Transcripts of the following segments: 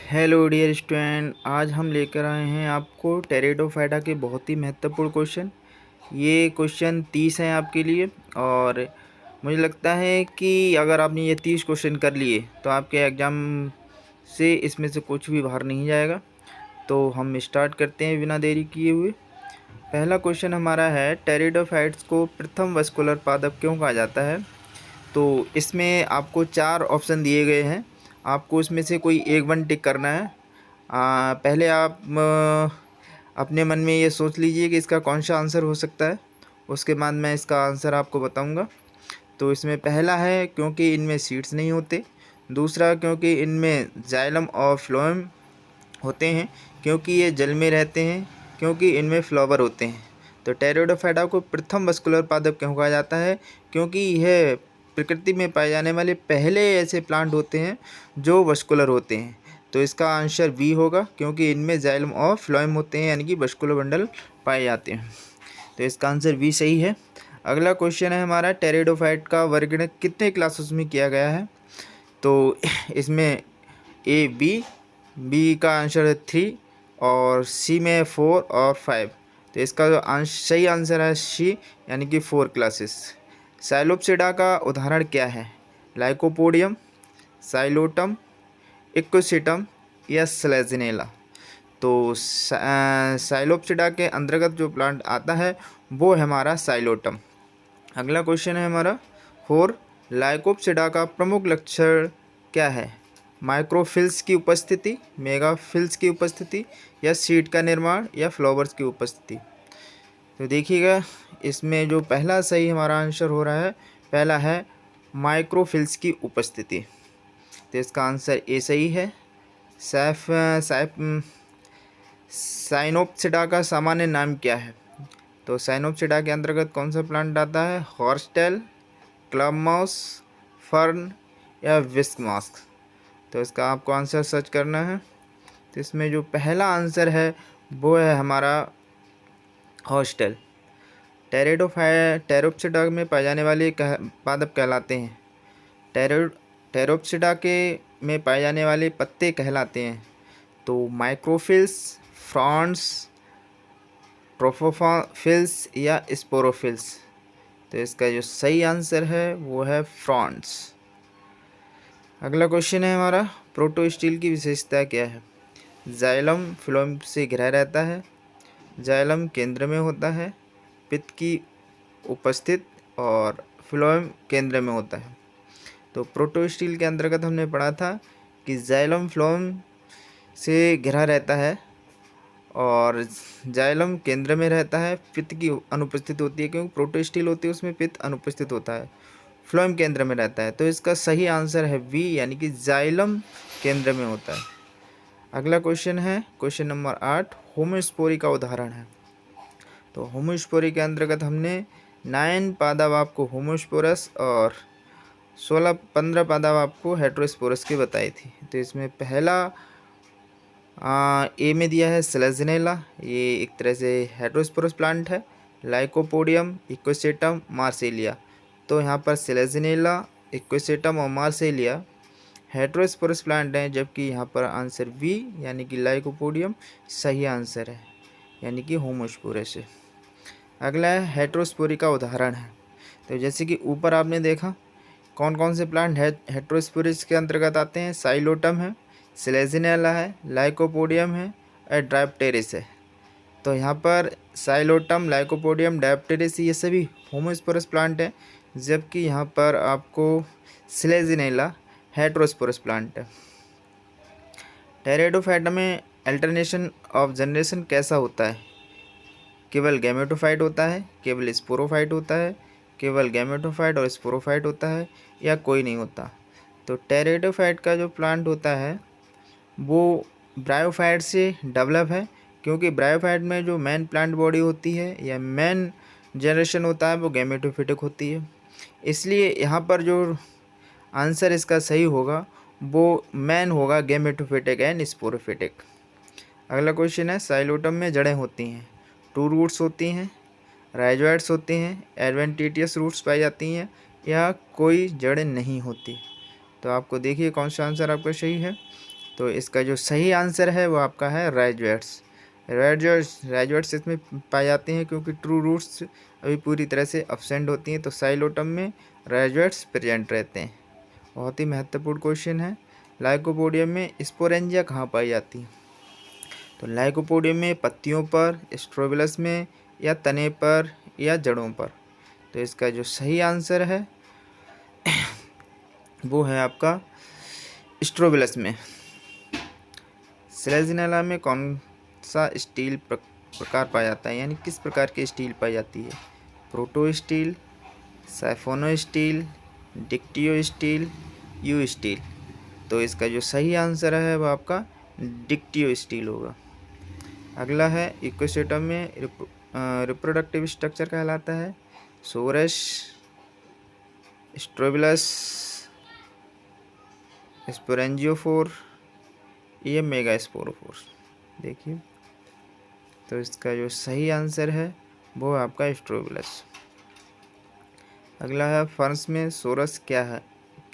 Hello dear student, आज हम लेकर आए हैं आपको टेरिडोफाइटा के बहुत ही महत्वपूर्ण क्वेश्चन। ये क्वेश्चन 30 हैं आपके लिए और मुझे लगता है कि अगर आपने ये 30 क्वेश्चन कर लिए तो आपके एग्ज़ाम से इसमें से कुछ भी बाहर नहीं जाएगा। तो हम स्टार्ट करते हैं बिना देरी किए हुए। पहला क्वेश्चन हमारा है, टेरिडोफाइट्स को प्रथम वस्कुलर पादप क्यों कहा जाता है। तो इसमें आपको 4 ऑप्शन दिए गए हैं, आपको उसमें से कोई एक वन टिक करना है। पहले आप अपने मन में ये सोच लीजिए कि इसका कौन सा आंसर हो सकता है, उसके बाद मैं इसका आंसर आपको बताऊंगा। तो इसमें पहला है क्योंकि इनमें सीड्स नहीं होते, दूसरा क्योंकि इनमें जाइलम और फ्लोएम होते हैं, क्योंकि ये जल में रहते हैं, क्योंकि इनमें फ्लावर होते हैं। तो टेरिडोफाइटा को प्रथम वस्कुलर पादप क्यों कहा जाता है, क्योंकि यह प्रकृति में पाए जाने वाले पहले ऐसे प्लांट होते हैं जो वस्कुलर होते हैं। तो इसका आंसर बी होगा, क्योंकि इनमें जाइलम और फ्लोएम होते हैं, यानी कि वस्कुलर बंडल पाए जाते हैं। तो इसका आंसर बी सही है। अगला क्वेश्चन है हमारा, टेरिडोफाइट का वर्गीकरण कितने क्लासेस में किया गया है। तो इसमें ए बी का आंसर है 3 और सी में 4 और 5। तो इसका जो सही आंसर है सी, यानी कि 4 क्लासेस। साइलोप्सिडा का उदाहरण क्या है, लाइकोपोडियम, साइलोटम, इक्विसिटम या स्लेजिनेला। तो साइलोप्सिडा के अंतर्गत जो प्लांट आता है वो है हमारा साइलोटम। अगला क्वेश्चन है हमारा 4, लाइकोप्सिडा का प्रमुख लक्षण क्या है, माइक्रोफिल्स की उपस्थिति, मेगाफिल्स की उपस्थिति या सीड का निर्माण या फ्लावर्स की उपस्थिति। तो देखिएगा, इसमें जो पहला सही हमारा आंसर हो रहा है, पहला है माइक्रोफिल्स की उपस्थिति। तो इसका आंसर ए सही है। साइनोप्सिडा का सामान्य नाम क्या है। तो साइनोप्सिडा के अंतर्गत कौन सा प्लांट आता है, हॉर्सटेल, क्लब माउस, फर्न या विस्क मास्क। तो इसका आपको आंसर सर्च करना है। तो इसमें जो पहला आंसर है वो है हमारा हॉस्टेल। टेरोप्सिडा में पाए जाने वाले पादप कहलाते हैं, टेरोप्सिडा के में पाए जाने वाले पत्ते कहलाते हैं। तो माइक्रोफिल्स, फ्रॉन्स, ट्रोफोफिल्स या स्पोरोफिल्स। तो इसका जो सही आंसर है वो है फ्रॉन्स। अगला क्वेश्चन है हमारा, प्रोटोस्टील की विशेषता क्या है। जाइलम फ्लोएम से घिरा रहता है, जाइलम केंद्र में होता है, पित्त की उपस्थित और फ्लोएम केंद्र में होता है। तो प्रोटोस्टील के अंतर्गत हमने पढ़ा था कि जाइलम फ्लोएम से घिरा रहता है और जाइलम केंद्र में रहता है, पित्त की अनुपस्थित होती है, क्योंकि प्रोटोस्टील होती है उसमें पित्त अनुपस्थित होता है, फ्लोएम केंद्र में रहता है। तो इसका सही आंसर है बी, यानी कि जाइलम केंद्र में होता है। अगला क्वेश्चन है क्वेश्चन नंबर 8, होमोस्पोरी का उदाहरण है। तो होमोस्पोरी के अंतर्गत हमने 9 पादप आपको होमोस्पोरस और 15 पादप आपको हेट्रोस्पोरस की बताई थी। तो इसमें पहला ए में दिया है स्लेजिनेला, ये एक तरह से हेट्रोस्पोरस प्लांट है, लाइकोपोडियम, इक्विसेटम, मार्सेलिया। तो यहाँ पर स्लेजिनेला, इक्विसेटम और मार्सेलिया हेट्रोस्पोरस प्लांट हैं, जबकि यहाँ पर आंसर बी यानी कि लाइकोपोडियम सही आंसर है, यानी कि होमोस्पोरस है। अगला है हेट्रोस्पोरी का उदाहरण है। तो जैसे कि ऊपर आपने देखा कौन कौन से प्लांट हेट्रोस्पोरिस के अंतर्गत आते हैं, साइलोटम है, स्लेजिनेला है, लाइकोपोडियम है और डायप्टेरिस है। तो यहाँ पर साइलोटम, लाइकोपोडियम, डायप्टेरिस ये सभी होमोस्पोरस प्लांट हैं, जबकि यहाँ पर आपको स्लेजिनेला हेट्रोस्पोरस प्लांट है। टेरिडोफाइटा में अल्टरनेशन ऑफ जनरेशन कैसा होता है, केवल गैमेटोफाइट होता है, केवल स्पोरोफाइट होता है, केवल गैमेटोफाइट और स्पोरोफाइट होता है, या कोई नहीं होता। तो टेरिडोफाइट का जो प्लांट होता है वो ब्रायोफाइट से डेवलप है, क्योंकि ब्रायोफाइट में जो मेन प्लांट बॉडी होती है या मेन जनरेशन होता है वो गैमेटोफिटिक होती है। इसलिए यहाँ पर जो आंसर इसका सही होगा वो मेन होगा गैमेटोफिटिक एंड स्पोरोफिटिक। अगला क्वेश्चन है, साइलोटम में जड़ें होती हैं, 2 रूट्स होती हैं, राइजोइड्स होती हैं, एडवेंटिटियस रूट्स पाई जाती हैं, या कोई जड़ें नहीं होती। तो आपको देखिए कौन सा आंसर आपका सही है। तो इसका जो सही आंसर है वो आपका है राइजोइट्स। राइजोइट्स इसमें पाए जाते हैं क्योंकि ट्रू रूट्स अभी पूरी तरह से अब्सेंट होती हैं, तो साइलोटम में राइजोइट्स प्रेजेंट रहते हैं। बहुत ही महत्वपूर्ण क्वेश्चन है। लाइकोपोडियम में स्पोरेंजिया कहाँ पाई जाती है? तो लाइकोपोडियम में पत्तियों पर, स्ट्रोबिलस में, या तने पर, या जड़ों पर। तो इसका जो सही आंसर है वो है आपका स्ट्रोबिलस में। सेलेजिनेला में कौन सा स्टील प्रकार पाया जाता है, यानी किस प्रकार की स्टील पाई जाती है? Protostele, siphonostele, dictyostele, eustele. तो इसका जो सही आंसर है वो आपका डिक्टियो स्टील होगा। अगला है इकोसिस्टम में रिप्रोडक्टिव स्ट्रक्चर कहलाता है सोरस, स्ट्रोबिलस, स्पोरेंजियोफोर, ये मेगास्पोरोफोर। देखिए, तो इसका जो सही आंसर है वो आपका स्ट्रोबिलस। अगला है फर्न्स में सोरस क्या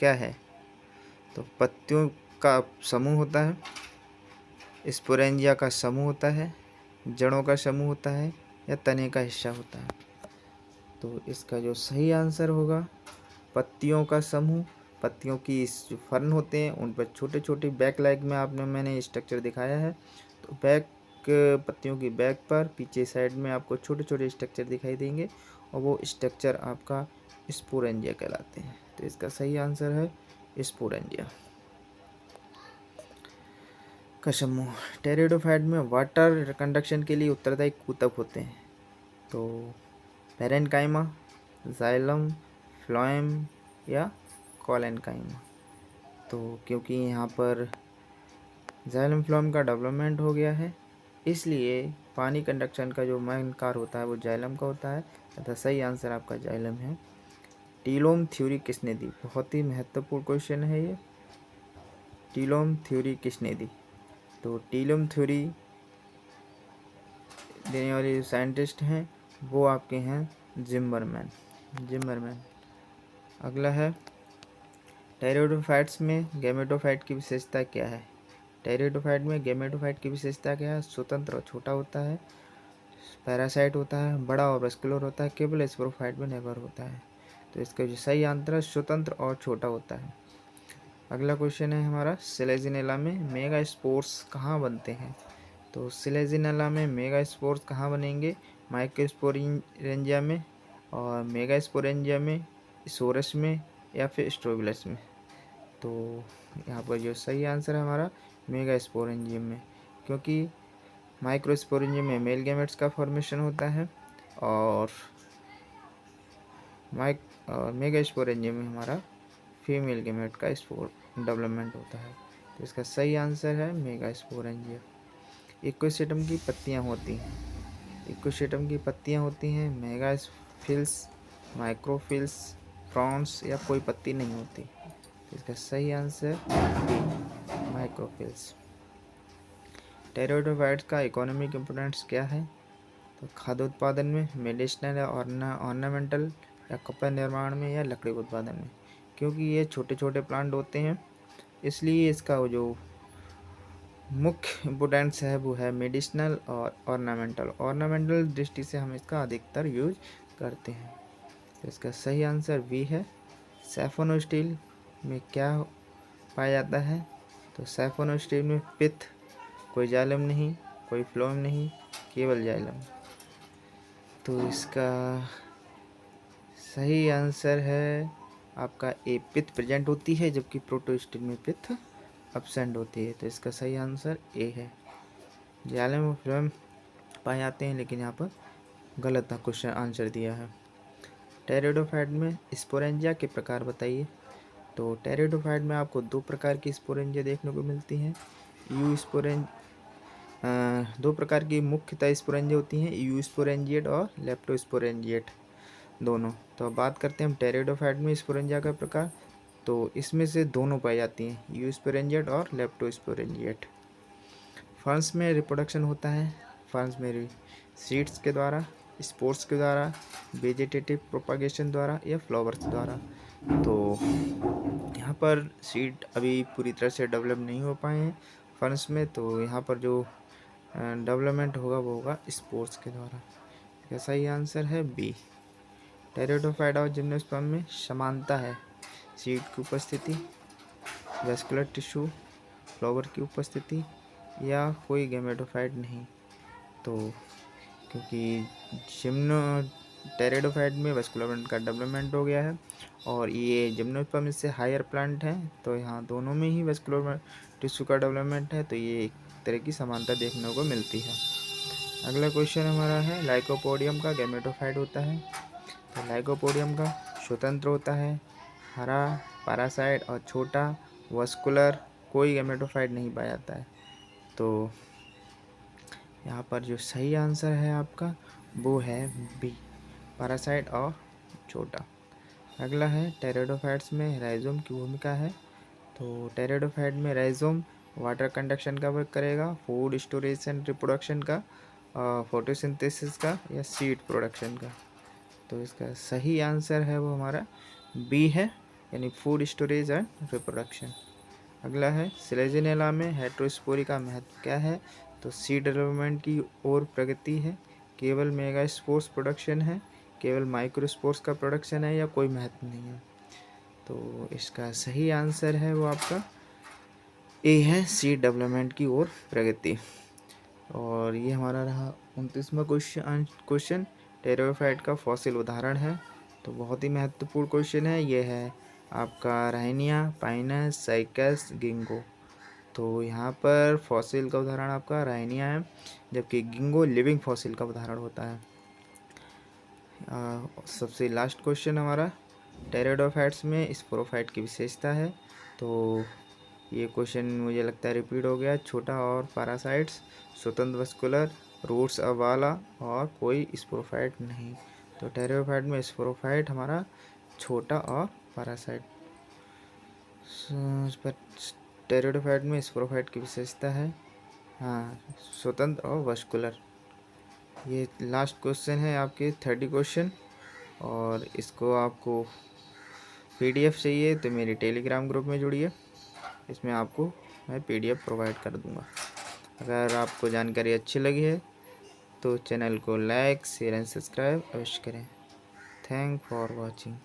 है? तो पत्तियों का समूह होता है, स्पोरेंजिया का समूह होता है, जड़ों का समूह होता है, या तने का हिस्सा होता है। तो इसका जो सही आंसर होगा पत्तियों का समूह। पत्तियों की जो फर्न होते हैं उन पर छोटे छोटे बैक लाइक में मैंने स्ट्रक्चर दिखाया है। तो पत्तियों की बैक पर पीछे साइड में आपको छोटे छोटे स्ट्रक्चर दिखाई देंगे और वो स्ट्रक्चर आपका स्पोरेंजिया कहलाते हैं। तो इसका सही आंसर है स्पोरेंजिया का समूह। टेरिडोफाइट में वाटर कंडक्शन के लिए उत्तरदायी ऊतक होते हैं। तो पैरेन्काइमा, जाइलम, फ्लोएम, या कोलेनकाइमा। तो क्योंकि यहाँ पर जाइलम फ्लोएम का डेवलपमेंट हो गया है, इसलिए पानी कंडक्शन का जो मेन कार्य होता है वो जाइलम का होता है, तथा सही आंसर आपका जाइलम है। टीलोम थ्योरी किसने दी? बहुत ही महत्वपूर्ण क्वेश्चन है ये। टीलोम थ्योरी किसने दी? तो टीलोम थ्योरी देने वाले जो साइंटिस्ट हैं वो आपके हैं जिम्मरमैन। अगला है टेरिडोफाइट्स में गैमेटोफाइट की विशेषता क्या है? टेरिडोफाइट में गैमेटोफाइट की विशेषता क्या है? स्वतंत्र और छोटा होता है, पैरासाइट होता है, बड़ा और वस्कुलर होता है, केवल स्पोरोफाइट में नेवर होता है। तो इसका जो सही आंसर है स्वतंत्र और छोटा होता है। अगला क्वेश्चन है हमारा सेलेजिनेला में मेगा स्पोर्स कहाँ बनते हैं? तो सेलेजिनेला में मेगा स्पोर्स कहाँ बनेंगे? माइक्रोस्पोरेंजिया में, और मेगा स्पोरेंजिया में, सोरस में, या फिर स्ट्रोबिलस में। तो यहाँ पर जो सही आंसर है हमारा मेगा स्पोरेंजियम में, क्योंकि माइक्रोस्पोरेंजियम में मेल गैमेट्स का फॉर्मेशन होता है और मेगा स्पोरेंजियम में हमारा फीमेल गैमेट का स्पोर डेवलपमेंट होता है। तो इसका सही आंसर है मेगा स्पोरेंजियम। इकोसिस्टम की पत्तियाँ होती हैं मेगाफिल्स, माइक्रोफिल्स, फ्रॉन्स, या कोई पत्ती नहीं होती। इसका सही आंसर बी, माइक्रोफिल्स। टेरिडोफाइट्स का इकोनॉमिक इम्पोर्टेंस क्या है? तो खाद्य उत्पादन में, मेडिसिनल या ऑर्नामेंटल, या कपड़ा निर्माण में, या लकड़ी उत्पादन में। क्योंकि ये छोटे छोटे प्लांट होते हैं इसलिए इसका जो मुख्य इम्पोर्टेंस है वो है मेडिसिनल और ऑर्नामेंटल दृष्टि से हम इसका अधिकतर यूज करते हैं। तो इसका सही आंसर बी है। सैफोनो स्टील में क्या पाया जाता है? तो सैफोनो स्टील में पित्त, कोई जाइलम नहीं, कोई फ्लोएम नहीं, केवल जाइलम। तो इसका सही आंसर है आपका ए, पित्त प्रेजेंट होती है जबकि प्रोटो स्टील में पित्त एब्सेंट होती है। तो इसका सही आंसर ए है। जाइलम और फ्लोएम पाए जाते हैं, लेकिन यहाँ पर गलत क्वेश्चन आंसर दिया है। टेरिडोफाइट में स्पोरेंजिया के प्रकार बताइए। तो टेरिडोफाइट में आपको दो प्रकार की स्पोरेंजिया देखने को मिलती हैं। दो प्रकार की मुख्यतः स्पोरेंजिया होती हैं, यू स्पोरेंजिएट और लेप्टोस्पोरेंजिएट दोनों। तो अब बात करते हैं हम टेरिडोफाइट में स्पोरेंजिया का प्रकार। तो इसमें से दोनों पाई जाती हैं, यू स्पोरेंजिएट और लेप्टोस्पोरेंजिएट। फर्न्स में रिप्रोडक्शन होता है, फर्न्स में सीड्स के द्वारा, स्पोर्स के द्वारा, वेजिटेटिव प्रोपागेशन द्वारा, या फ्लावर्स द्वारा। तो यहाँ पर सीड अभी पूरी तरह से डेवलप नहीं हो पाए हैं फंड्स में, तो यहाँ पर जो डेवलपमेंट होगा वो होगा स्पोर्ट्स के द्वारा। इसका सही आंसर है बी। टेरिडोफाइटा और जिम्नोस्पर्म में समानता है, सीड की उपस्थिति, वेस्कुलर टिश्यू, फ्लावर की उपस्थिति या कोई गैमेटोफाइट नहीं। तो क्योंकि टेरिडोफाइट में वेस्कुलर प्लांट का डेवलपमेंट हो गया है और ये जिम्नोस्पर्म से हायर प्लांट है, तो यहाँ दोनों में ही वेस्कुलर टिश्यू का डेवलपमेंट है, तो ये एक तरह की समानता देखने को मिलती है। अगला क्वेश्चन हमारा है लाइकोपोडियम का गैमेटोफाइट होता है। तो लाइकोपोडियम का स्वतंत्र होता है, हरा, पैरासाइट और छोटा, वस्कुलर, कोई गैमेटोफाइट नहीं पाया जाता है। तो यहाँ पर जो सही आंसर है आपका वो है बी, पैरासाइट और छोटा। अगला है टेरिडोफाइट्स में राइजोम की भूमिका है। तो टेरिडोफाइट में राइजोम वाटर कंडक्शन का वर्क करेगा, फूड स्टोरेज एंड रिप्रोडक्शन का, फोटोसिंथेसिस का या सीड प्रोडक्शन का। तो इसका सही आंसर है वो हमारा बी है, यानी फूड स्टोरेज एंड रिप्रोडक्शन। अगला है सिलेजिनेला में हेट्रोस्पोरी का महत्व क्या है। तो सीड डेवलपमेंट की ओर प्रगति है, केवल मेगा स्पोर्स प्रोडक्शन है, केवल माइक्रोस्पोर्स का प्रोडक्शन है या कोई महत्व नहीं है। तो इसका सही आंसर है वो आपका ए है, सीड डेवलपमेंट की ओर प्रगति। और ये हमारा रहा 29वां क्वेश्चन टेरिडोफाइट का फॉसिल उदाहरण है। तो बहुत ही महत्वपूर्ण क्वेश्चन है, ये है आपका राइनिया, पाइनस, साइकस, गिंगो। तो यहाँ पर फॉसिल का उदाहरण आपका राइनिया है, जबकि गिंगो लिविंग फॉसिल का उदाहरण होता है। सबसे लास्ट क्वेश्चन हमारा टेरिडोफाइट्स में स्पोरोफाइट की विशेषता है। तो ये क्वेश्चन मुझे लगता है रिपीट हो गया। छोटा और पैरासाइट्स, स्वतंत्र वस्कुलर, रूट्स वाला और कोई स्पोरोफाइट नहीं। तो टेरिडोफाइट में स्पोरोफाइट हमारा छोटा और पैरासाइट। टेरिडोफाइट में स्पोरोफाइट की विशेषता है हाँ, स्वतंत्र और वस्कुलर। ये लास्ट क्वेश्चन है आपके 30 क्वेश्चन, और इसको आपको PDF चाहिए तो मेरे टेलीग्राम ग्रुप में जुड़िए, इसमें आपको मैं PDF प्रोवाइड कर दूंगा। अगर आपको जानकारी अच्छी लगी है तो चैनल को लाइक, शेयर एंड सब्सक्राइब अवश्य करें। Thank for watching.